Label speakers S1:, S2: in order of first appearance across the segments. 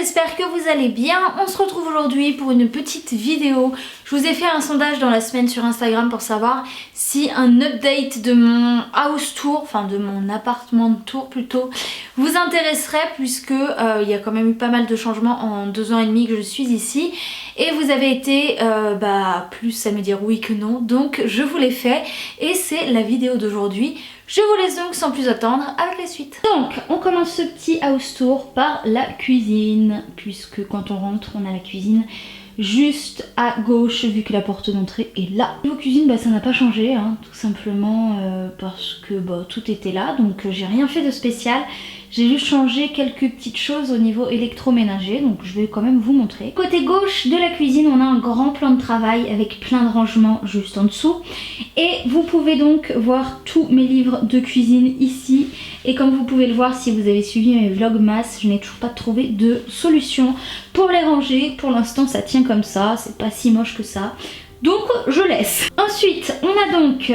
S1: j'espère que vous allez bien. On se retrouve aujourd'hui pour une petite vidéo. Je vous ai fait un sondage dans la semaine sur Instagram pour savoir si un update de mon house tour, enfin de mon appartement tour plutôt, vous intéresserait, puisque il y a quand même eu pas mal de changements en 2 ans et demi que je suis ici. Et vous avez été plus à me dire oui que non, donc je vous l'ai fait et c'est la vidéo d'aujourd'hui. Je vous laisse donc sans plus attendre avec la suite. Donc on commence ce petit house tour par la cuisine, puisque quand on rentre on a la cuisine juste à gauche vu que la porte d'entrée est là. Niveau cuisine ça n'a pas changé hein, tout simplement parce que tout était là, donc j'ai rien fait de spécial. J'ai juste changé quelques petites choses au niveau électroménager, donc je vais quand même vous montrer. Côté gauche de la cuisine, on a un grand plan de travail avec plein de rangements juste en dessous. Et vous pouvez donc voir tous mes livres de cuisine ici. Et comme vous pouvez le voir si vous avez suivi mes vlogmas, je n'ai toujours pas trouvé de solution pour les ranger. Pour l'instant ça tient comme ça, c'est pas si moche que ça. Donc je laisse. Ensuite on a donc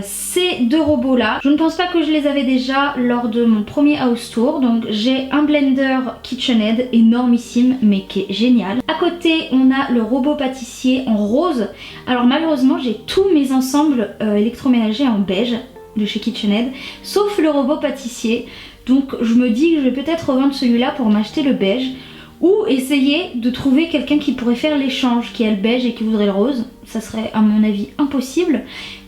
S1: ces 2 robots là. Je ne pense pas que je les avais déjà lors de mon premier house tour. Donc j'ai un blender KitchenAid énormissime mais qui est génial. À côté on a le robot pâtissier en rose. Alors malheureusement j'ai tous mes ensembles électroménagers en beige de chez KitchenAid, sauf le robot pâtissier. Donc je me dis que je vais peut-être revendre celui-là pour m'acheter le beige, ou essayer de trouver quelqu'un qui pourrait faire l'échange, qui a le beige et qui voudrait le rose. Ça serait à mon avis impossible,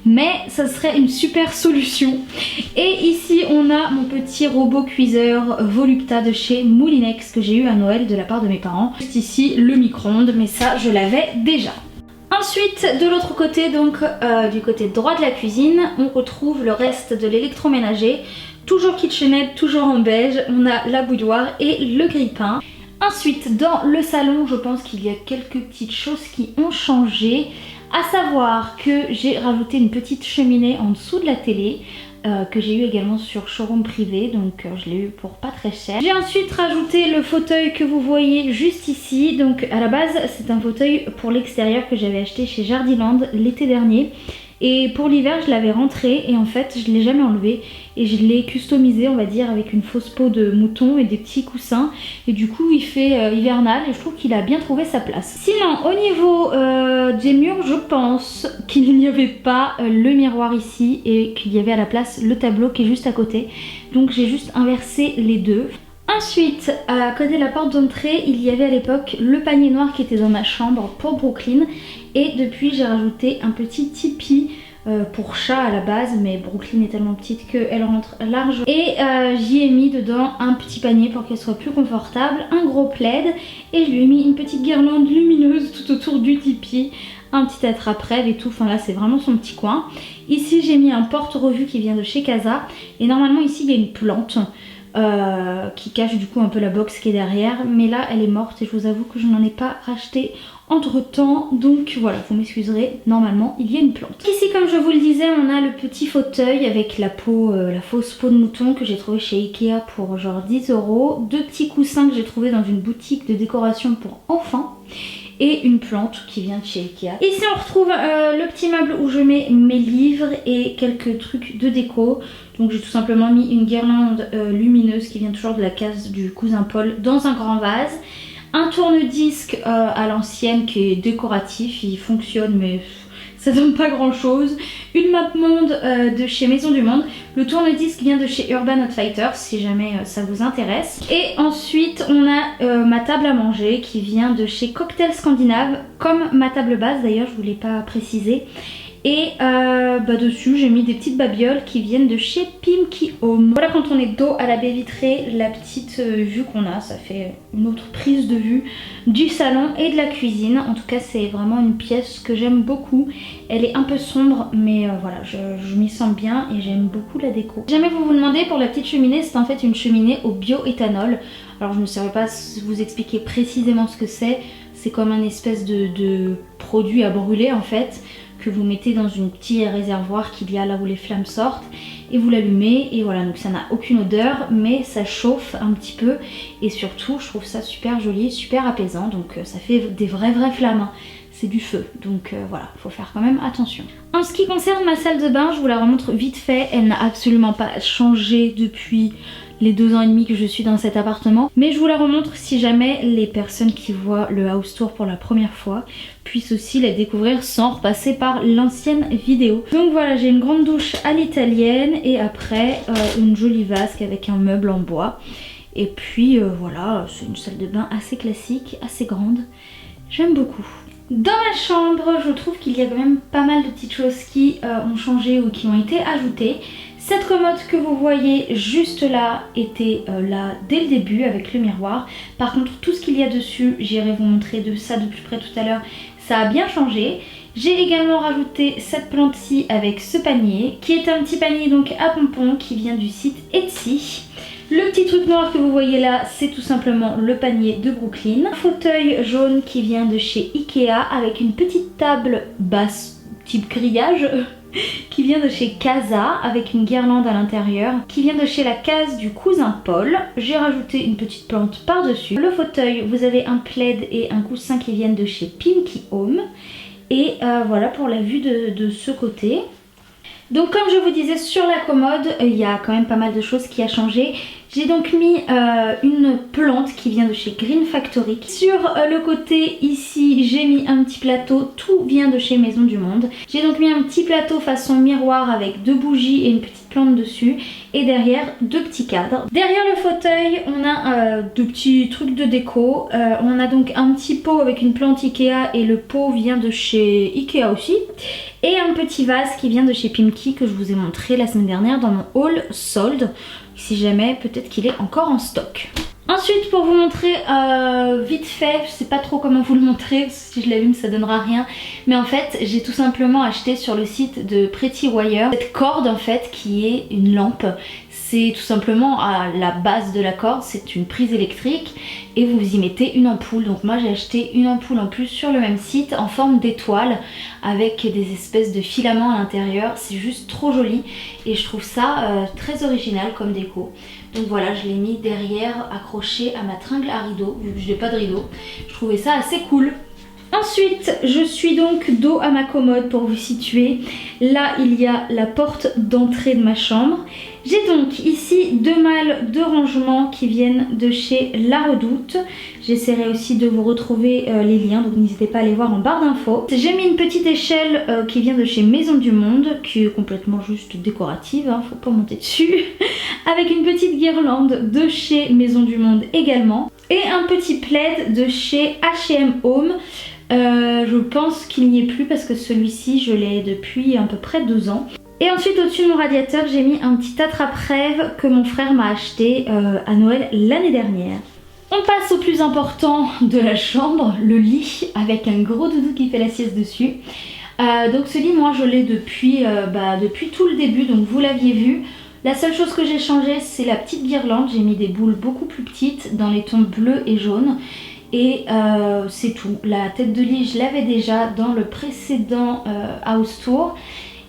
S1: mais ça serait une super solution. Et ici on a mon petit robot cuiseur Volupta de chez Moulinex que j'ai eu à Noël de la part de mes parents. Juste ici le micro-ondes, mais ça je l'avais déjà. Ensuite de l'autre côté, donc du côté droit de la cuisine, on retrouve le reste de l'électroménager. Toujours KitchenAid, toujours en beige. On a la bouilloire et le grille-pain. Ensuite dans le salon je pense qu'il y a quelques petites choses qui ont changé, à savoir que j'ai rajouté une petite cheminée en dessous de la télé que j'ai eu également sur showroom privé, donc je l'ai eu pour pas très cher. J'ai ensuite rajouté le fauteuil que vous voyez juste ici. Donc à la base c'est un fauteuil pour l'extérieur que j'avais acheté chez Jardiland l'été dernier. Et pour l'hiver je l'avais rentré et en fait je ne l'ai jamais enlevé et je l'ai customisé on va dire avec une fausse peau de mouton et des petits coussins. Et du coup il fait hivernal et je trouve qu'il a bien trouvé sa place. Sinon au niveau des murs je pense qu'il n'y avait pas le miroir ici et qu'il y avait à la place le tableau qui est juste à côté. Donc j'ai juste inversé les deux. Ensuite, à côté de la porte d'entrée, il y avait à l'époque le panier noir qui était dans ma chambre pour Brooklyn. Et depuis, j'ai rajouté un petit tipi pour chat à la base, mais Brooklyn est tellement petite qu'elle rentre large. Et j'y ai mis dedans un petit panier pour qu'elle soit plus confortable, un gros plaid. Et je lui ai mis une petite guirlande lumineuse tout autour du tipi. Un petit attrape-rêve et tout, enfin là c'est vraiment son petit coin. Ici j'ai mis un porte-revue qui vient de chez Casa. Et normalement ici il y a une plante. Qui cache du coup un peu la box qui est derrière, mais là elle est morte et je vous avoue que je n'en ai pas racheté entre temps, donc voilà, vous m'excuserez, normalement il y a une plante. Ici comme je vous le disais on a le petit fauteuil avec la peau, la fausse peau de mouton que j'ai trouvé chez Ikea pour genre 10 €, 2 petits coussins que j'ai trouvé dans une boutique de décoration pour enfants et une plante qui vient de chez Ikea. Ici on retrouve le petit meuble où je mets mes livres et quelques trucs de déco. Donc j'ai tout simplement mis une guirlande lumineuse qui vient toujours de la case du cousin Paul dans un grand vase. Un tourne-disque à l'ancienne qui est décoratif, il fonctionne mais ça donne pas grand chose. Une map monde de chez Maison du Monde. Le tourne-disque vient de chez Urban Outfitters si jamais ça vous intéresse. Et ensuite on a ma table à manger qui vient de chez Cocktail Scandinave, comme ma table basse d'ailleurs, je vous l'ai pas précisé. Et dessus j'ai mis des petites babioles qui viennent de chez Pimki Home. Voilà, quand on est dos à la baie vitrée, la petite vue qu'on a, ça fait une autre prise de vue du salon et de la cuisine. En tout cas c'est vraiment une pièce que j'aime beaucoup. Elle est un peu sombre mais voilà, je m'y sens bien et j'aime beaucoup la déco. Si jamais vous vous demandez pour la petite cheminée, c'est en fait une cheminée au bioéthanol. Alors je ne saurais pas vous expliquer précisément ce que c'est. C'est comme un espèce de produit à brûler en fait, que vous mettez dans une petit réservoir qu'il y a là où les flammes sortent et vous l'allumez et voilà, donc ça n'a aucune odeur mais ça chauffe un petit peu et surtout je trouve ça super joli, super apaisant, donc ça fait des vraies flammes hein. C'est du feu, donc voilà, faut faire quand même attention. En ce qui concerne ma salle de bain, je vous la remontre vite fait, elle n'a absolument pas changé depuis les 2 ans et demi que je suis dans cet appartement. Mais je vous la remontre si jamais les personnes qui voient le house tour pour la première fois puissent aussi la découvrir sans repasser par l'ancienne vidéo. Donc voilà, j'ai une grande douche à l'italienne et après une jolie vasque avec un meuble en bois. Et puis voilà, c'est une salle de bain assez classique, assez grande. J'aime beaucoup. Dans ma chambre, je trouve qu'il y a quand même pas mal de petites choses qui ont changé ou qui ont été ajoutées. Cette commode que vous voyez juste là était là dès le début avec le miroir. Par contre, tout ce qu'il y a dessus, j'irai vous montrer de ça de plus près tout à l'heure, ça a bien changé. J'ai également rajouté cette plante-ci avec ce panier, qui est un petit panier donc à pompons qui vient du site Etsy. Le petit truc noir que vous voyez là, c'est tout simplement le panier de Brooklyn. Un fauteuil jaune qui vient de chez Ikea avec une petite table basse type grillage qui vient de chez Casa avec une guirlande à l'intérieur, qui vient de chez la case du cousin Paul. J'ai rajouté une petite plante par-dessus. Le fauteuil, vous avez un plaid et un coussin qui viennent de chez Pinky Home. Et voilà pour la vue de ce côté. Donc comme je vous disais, sur la commode, il y a quand même pas mal de choses qui a changé. J'ai donc mis une plante qui vient de chez Green Factory. Sur le côté ici, j'ai mis un petit plateau, tout vient de chez Maison du Monde. J'ai donc mis un petit plateau façon miroir avec 2 bougies et une petite plante dessus. Et derrière, 2 petits cadres. Derrière le fauteuil, on a 2 petits trucs de déco. On a donc un petit pot avec une plante Ikea et le pot vient de chez Ikea aussi. Et un petit vase qui vient de chez Pimki que je vous ai montré la semaine dernière dans mon haul solde. Si jamais, peut-être qu'il est encore en stock. Ensuite, pour vous montrer vite fait, je sais pas trop comment vous le montrer, si je l'allume ça donnera rien, mais en fait j'ai tout simplement acheté sur le site de Pretty Wire cette corde en fait qui est une lampe. C'est tout simplement à la base de la corde, c'est une prise électrique et vous y mettez une ampoule. Donc moi j'ai acheté une ampoule en plus sur le même site en forme d'étoile avec des espèces de filaments à l'intérieur. C'est juste trop joli et je trouve ça très original comme déco. Donc voilà, je l'ai mis derrière accroché à ma tringle à rideau vu que je n'ai pas de rideau. Je trouvais ça assez cool. Ensuite, je suis donc dos à ma commode pour vous situer. Là, il y a la porte d'entrée de ma chambre. J'ai donc ici 2 malles de rangement qui viennent de chez La Redoute. J'essaierai aussi de vous retrouver les liens, donc n'hésitez pas à aller voir en barre d'infos. J'ai mis une petite échelle qui vient de chez Maison du Monde, qui est complètement juste décorative, hein, faut pas monter dessus. Avec une petite guirlande de chez Maison du Monde également. Et un petit plaid de chez H&M Home. Je pense qu'il n'y est plus parce que celui-ci je l'ai depuis à peu près 2 ans. Et ensuite au-dessus de mon radiateur j'ai mis un petit attrape-rêve que mon frère m'a acheté à Noël l'année dernière. On passe au plus important de la chambre, le lit avec un gros doudou qui fait la sieste dessus. Donc ce lit moi je l'ai depuis tout le début, donc vous l'aviez vu. La seule chose que j'ai changé c'est la petite guirlande, j'ai mis des boules beaucoup plus petites dans les tons bleus et jaunes. Et c'est tout. La tête de lit je l'avais déjà dans le précédent house tour.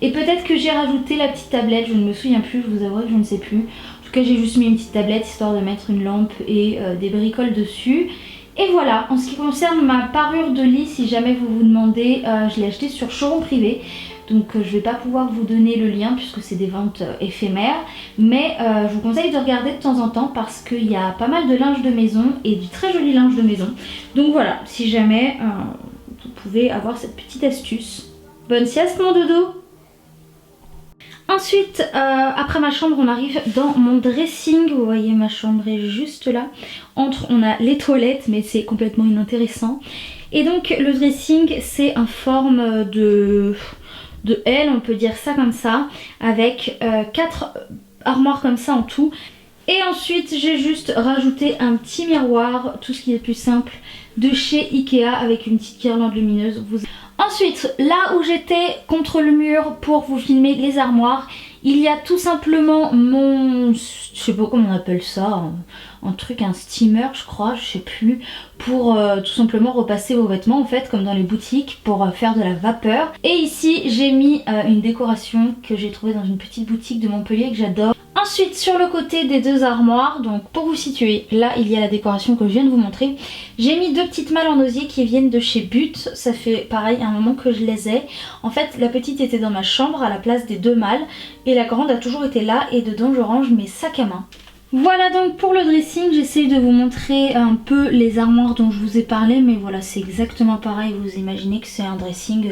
S1: Et peut-être que j'ai rajouté la petite tablette, je ne me souviens plus, je vous avoue que je ne sais plus. En tout cas j'ai juste mis une petite tablette histoire de mettre une lampe et des bricoles dessus. Et voilà, en ce qui concerne ma parure de lit, si jamais vous vous demandez, je l'ai acheté sur Showroom Privé. Donc je vais pas pouvoir vous donner le lien puisque c'est des ventes éphémères. Mais je vous conseille de regarder de temps en temps parce qu'il y a pas mal de linge de maison et du très joli linge de maison. Donc voilà, si jamais vous pouvez avoir cette petite astuce. Bonne sieste mon dodo! Ensuite, après ma chambre, on arrive dans mon dressing. Vous voyez, ma chambre est juste là. Entre, on a les toilettes, mais c'est complètement inintéressant. Et donc, le dressing, c'est en forme de L, on peut dire ça comme ça, avec 4 armoires comme ça en tout. Et ensuite, j'ai juste rajouté un petit miroir, tout ce qui est plus simple, de chez Ikea avec une petite guirlande lumineuse. Ensuite, là où j'étais contre le mur pour vous filmer les armoires, il y a tout simplement mon, je sais pas comment on appelle ça, un truc, un steamer je crois, je sais plus, pour tout simplement repasser vos vêtements en fait, comme dans les boutiques, pour faire de la vapeur. Et ici j'ai mis une décoration que j'ai trouvée dans une petite boutique de Montpellier que j'adore. Ensuite sur le côté des 2 armoires, donc pour vous situer, là il y a la décoration que je viens de vous montrer. J'ai mis 2 petites malles en osier qui viennent de chez But, ça fait pareil un moment que je les ai. En fait la petite était dans ma chambre à la place des 2 malles et la grande a toujours été là et dedans je range mes sacs à main. Voilà donc pour le dressing, j'essaye de vous montrer un peu les armoires dont je vous ai parlé, mais voilà, c'est exactement pareil. Vous imaginez que c'est un dressing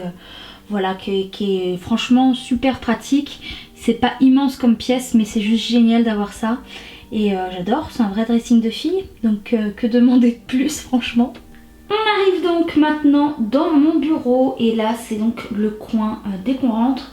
S1: voilà, qui est franchement super pratique. C'est pas immense comme pièce, mais c'est juste génial d'avoir ça. Et j'adore, c'est un vrai dressing de fille, donc que demander de plus franchement. On arrive donc maintenant dans mon bureau et là c'est donc le coin dès qu'on rentre.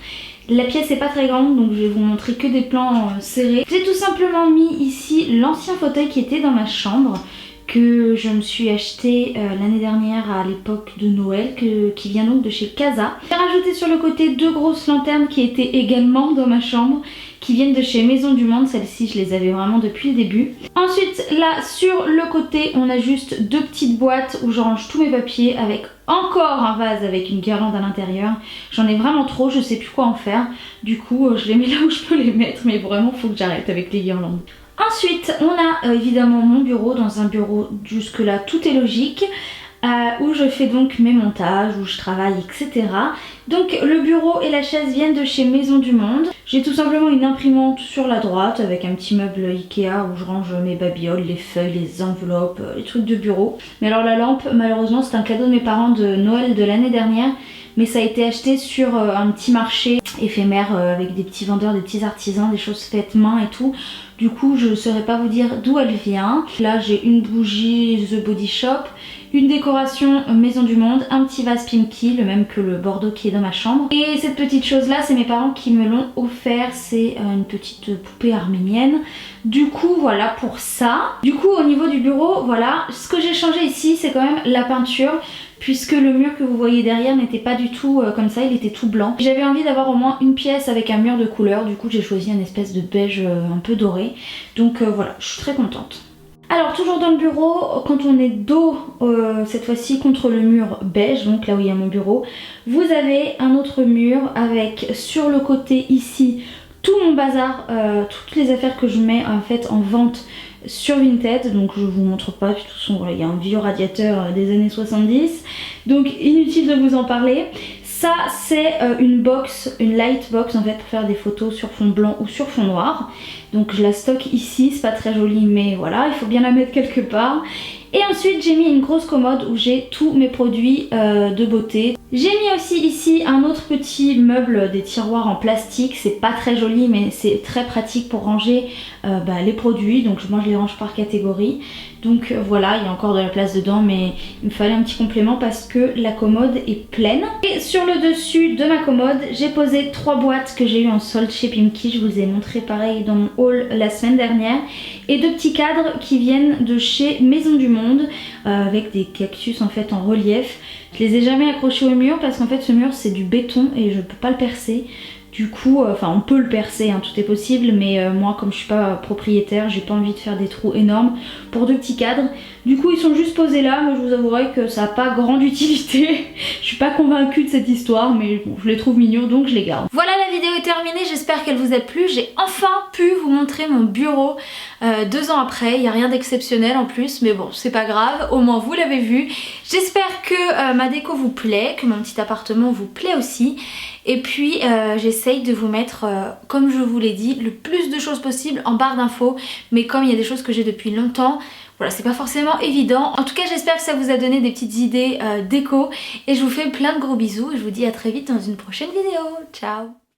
S1: La pièce est pas très grande donc je vais vous montrer que des plans serrés. J'ai tout simplement mis ici l'ancien fauteuil qui était dans ma chambre, que je me suis acheté l'année dernière à l'époque de Noël, qui vient donc de chez Casa. J'ai rajouté sur le côté 2 grosses lanternes qui étaient également dans ma chambre, qui viennent de chez Maison du Monde. Celles-ci je les avais vraiment depuis le début. Ensuite là sur le côté on a juste 2 petites boîtes où je range tous mes papiers, avec encore un vase avec une guirlande à l'intérieur. J'en ai vraiment trop, je sais plus quoi en faire. Du coup je les mets là où je peux les mettre, mais vraiment faut que j'arrête avec les guirlandes. Ensuite on a évidemment mon bureau. Dans un bureau jusque là tout est logique, où je fais donc mes montages, où je travaille, etc. Donc le bureau et la chaise viennent de chez Maison du Monde. J'ai tout simplement une imprimante sur la droite avec un petit meuble Ikea où je range mes babioles, les feuilles, les enveloppes, les trucs de bureau. Mais alors la lampe, malheureusement c'est un cadeau de mes parents de Noël de l'année dernière, mais ça a été acheté sur un petit marché éphémère avec des petits vendeurs, des petits artisans, des choses faites main et tout. Du coup je ne saurais pas vous dire d'où elle vient. Là j'ai une bougie The Body Shop, une décoration Maison du Monde, un petit vase Pimki, le même que le Bordeaux qui est dans ma chambre. Et cette petite chose là c'est mes parents qui me l'ont offert, c'est une petite poupée arménienne. Du coup voilà pour ça. Du coup au niveau du bureau, voilà, ce que j'ai changé ici c'est quand même la peinture, puisque le mur que vous voyez derrière n'était pas du tout comme ça, il était tout blanc. J'avais envie d'avoir au moins une pièce avec un mur de couleur, du coup j'ai choisi un espèce de beige un peu doré. Donc voilà, je suis très contente. Alors toujours dans le bureau, quand on est dos cette fois-ci contre le mur beige, donc là où il y a mon bureau, vous avez un autre mur avec sur le côté ici tout mon bazar, toutes les affaires que je mets en fait en vente sur Vinted. Donc je vous montre pas, de toute façon voilà, il y a un vieux radiateur des années 70, donc inutile de vous en parler. Ça c'est une box, une light box en fait pour faire des photos sur fond blanc ou sur fond noir. Donc je la stocke ici, c'est pas très joli mais voilà, il faut bien la mettre quelque part. Et ensuite j'ai mis une grosse commode où j'ai tous mes produits de beauté. J'ai mis aussi ici un autre petit meuble, des tiroirs en plastique. C'est pas très joli mais c'est très pratique pour ranger les produits. Donc moi je les range par catégorie. Donc voilà, il y a encore de la place dedans mais il me fallait un petit complément parce que la commode est pleine. Et sur le dessus de ma commode, j'ai posé 3 boîtes que j'ai eu en solde chez Pimki. Je vous ai montré pareil dans mon haul la semaine dernière. Et 2 petits cadres qui viennent de chez Maison du Monde avec des cactus en fait en relief. Je les ai jamais accrochés au mur parce qu'en fait ce mur c'est du béton et je peux pas le percer. Du coup, enfin on peut le percer, hein, tout est possible, mais moi comme je suis pas propriétaire, j'ai pas envie de faire des trous énormes pour 2 petits cadres. Du coup ils sont juste posés là, mais je vous avouerai que ça n'a pas grande utilité. Je suis pas convaincue de cette histoire, mais bon, je les trouve mignons donc je les garde. Voilà, la vidéo est terminée, j'espère qu'elle vous a plu. J'ai enfin pu vous montrer mon bureau 2 ans après. Il n'y a rien d'exceptionnel en plus, mais bon c'est pas grave, au moins vous l'avez vu. J'espère que ma déco vous plaît, que mon petit appartement vous plaît aussi. Et puis j'essaye de vous mettre, comme je vous l'ai dit, le plus de choses possible en barre d'infos. Mais comme il y a des choses que j'ai depuis longtemps, voilà, c'est pas forcément évident. En tout cas j'espère que ça vous a donné des petites idées déco. Et je vous fais plein de gros bisous et je vous dis à très vite dans une prochaine vidéo. Ciao!